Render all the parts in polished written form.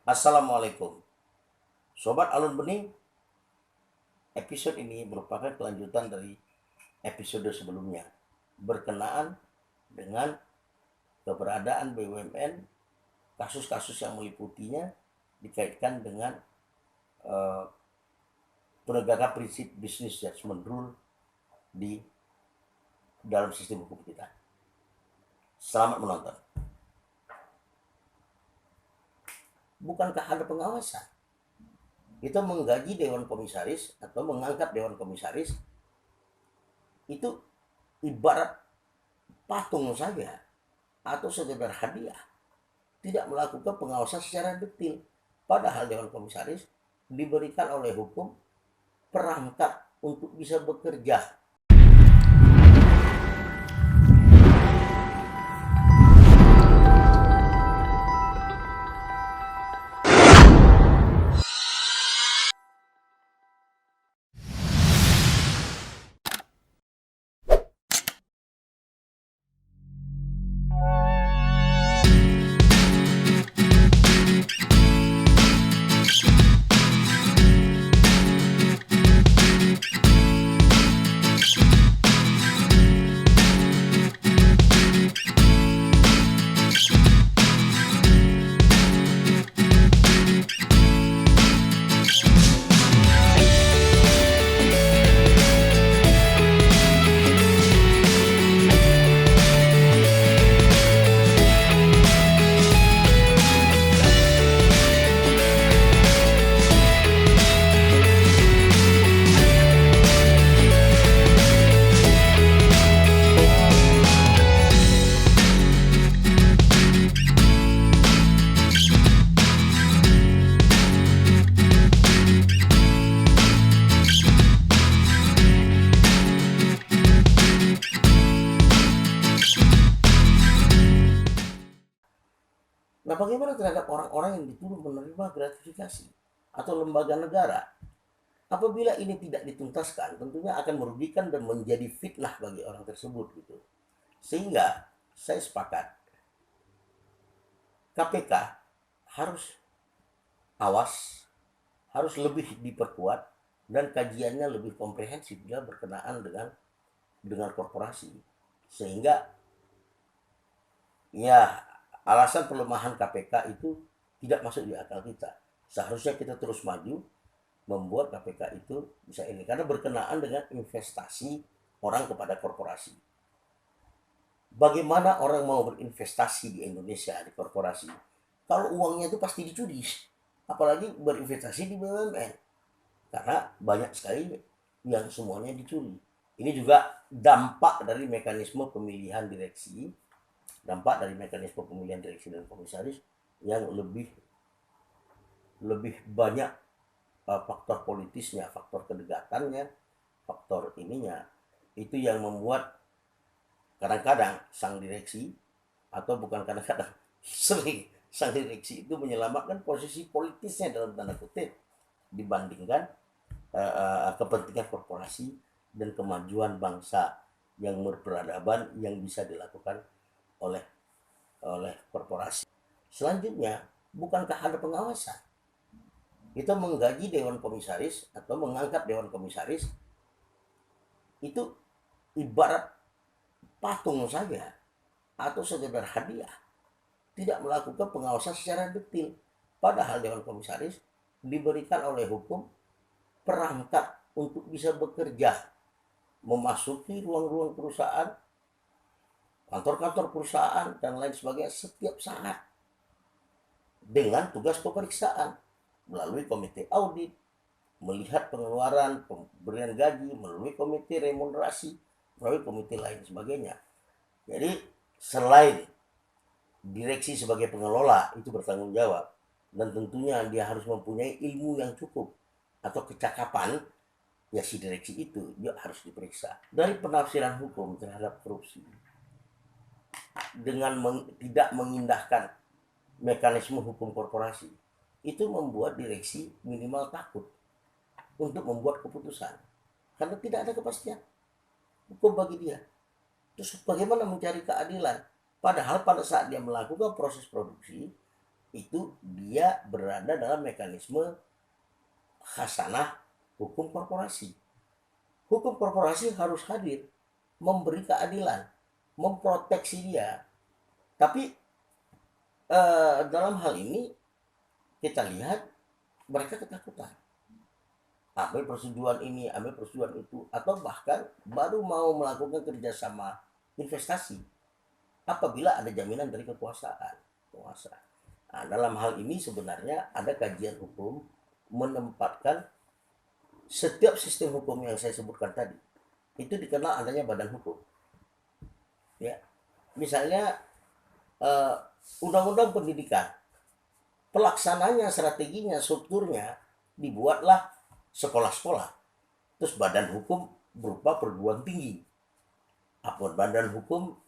Assalamualaikum. Sobat Alun Bening, episode ini merupakan kelanjutan dari episode sebelumnya berkenaan dengan keberadaan BUMN, kasus-kasus yang meliputinya dikaitkan dengan uh, penegakan prinsip business judgment rule di dalam sistem hukum kita. Selamat menonton. Bukankah ada pengawasan? Kita menggaji dewan komisaris atau mengangkat dewan komisaris itu ibarat patung saja atau sekedar hadiah, tidak melakukan pengawasan secara detail. Padahal dewan komisaris diberikan oleh hukum perangkat untuk bisa bekerja. Nah, bagaimana terhadap orang-orang yang dituduh menerima gratifikasi atau lembaga negara? Apabila ini tidak dituntaskan, tentunya akan merugikan dan menjadi fitnah bagi orang tersebut gitu. Sehingga saya sepakat KPK harus awas, harus lebih diperkuat dan kajiannya lebih komprehensif bila berkenaan dengan korporasi. Sehingga ya alasan pelemahan KPK itu tidak masuk di akal kita. Seharusnya kita terus maju membuat KPK itu bisa ini karena berkenaan dengan investasi orang kepada korporasi. Bagaimana orang mau berinvestasi di Indonesia di korporasi kalau uangnya itu pasti dicuri, apalagi berinvestasi di BUMN karena banyak sekali yang semuanya dicuri. Ini juga dampak dari mekanisme pemilihan direksi, dan komisaris yang lebih banyak faktor politisnya, faktor kedekatannya, faktor ininya, itu yang membuat kadang-kadang sang direksi, atau bukan kadang-kadang, sering sang direksi itu menyelamatkan posisi politisnya dalam tanda kutip dibandingkan kepentingan korporasi dan kemajuan bangsa yang berperadaban yang bisa dilakukan oleh korporasi. Selanjutnya, bukankah ada pengawasan? Kita menggaji dewan komisaris atau mengangkat dewan komisaris itu ibarat patung saja atau sekedar hadiah, tidak melakukan pengawasan secara detail. Padahal dewan komisaris diberikan oleh hukum perangkat untuk bisa bekerja, memasuki ruang-ruang perusahaan, kantor-kantor perusahaan dan lain sebagainya setiap saat dengan tugas pemeriksaan melalui komite audit, melihat pengeluaran, pemberian gaji, melalui komite remunerasi, melalui komite lain sebagainya. Jadi selain direksi sebagai pengelola itu bertanggung jawab, dan tentunya dia harus mempunyai ilmu yang cukup atau kecakapan, ya si direksi itu dia harus diperiksa. Dari penafsiran hukum terhadap korupsi dengan tidak mengindahkan mekanisme hukum korporasi, itu membuat direksi minimal takut untuk membuat keputusan karena tidak ada kepastian hukum bagi dia. Terus bagaimana mencari keadilan? Padahal pada saat dia melakukan proses produksi, itu dia berada dalam mekanisme khasanah hukum korporasi. Hukum korporasi harus hadir, memberi keadilan, memproteksi dia. Tapi dalam hal ini kita lihat mereka ketakutan. Ambil persetujuan ini, ambil persetujuan itu, atau bahkan baru mau melakukan kerjasama investasi apabila ada jaminan dari kekuasaan. Nah, dalam hal ini sebenarnya ada kajian hukum menempatkan setiap sistem hukum yang saya sebutkan tadi itu dikenal adanya badan hukum. Ya, misalnya undang-undang pendidikan, pelaksananya, strateginya, strukturnya dibuatlah sekolah-sekolah. Terus badan hukum berupa perguruan tinggi. Apa badan hukum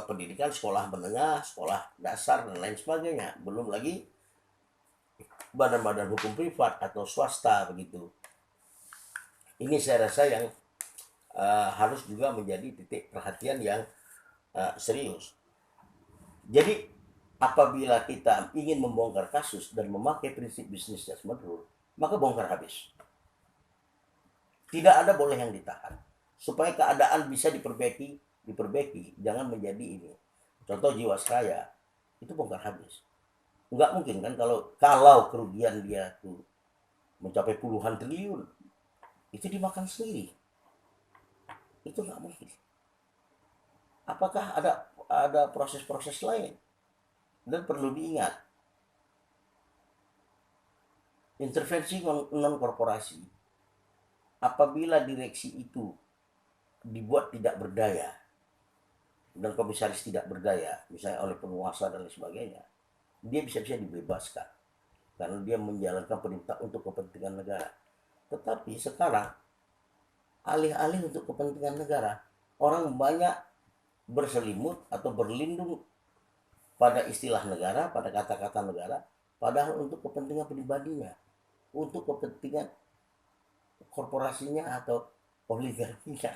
pendidikan sekolah menengah, sekolah dasar dan lain sebagainya. Belum lagi badan-badan hukum privat atau swasta begitu. Ini saya rasa yang harus juga menjadi titik perhatian yang serius. Jadi apabila kita ingin membongkar kasus dan memakai prinsip business judgment rule, maka bongkar habis. Tidak ada boleh yang ditahan. Supaya keadaan bisa diperbaiki, jangan menjadi ini. Contoh Jiwasraya, itu bongkar habis. Enggak mungkin kan kalau kerugian dia tuh mencapai puluhan triliun, itu dimakan sendiri. Itu enggak mungkin. Apakah ada proses-proses lain? Dan perlu diingat, intervensi non korporasi apabila direksi itu dibuat tidak berdaya dan komisaris tidak berdaya, misalnya oleh penguasa dan lain sebagainya, dia bisa-bisa dibebaskan karena dia menjalankan perintah untuk kepentingan negara. Tetapi sekarang alih-alih untuk kepentingan negara, orang banyak berselimut atau berlindung pada istilah negara, pada kata-kata negara, padahal untuk kepentingan pribadinya, untuk kepentingan korporasinya atau oligarkinya.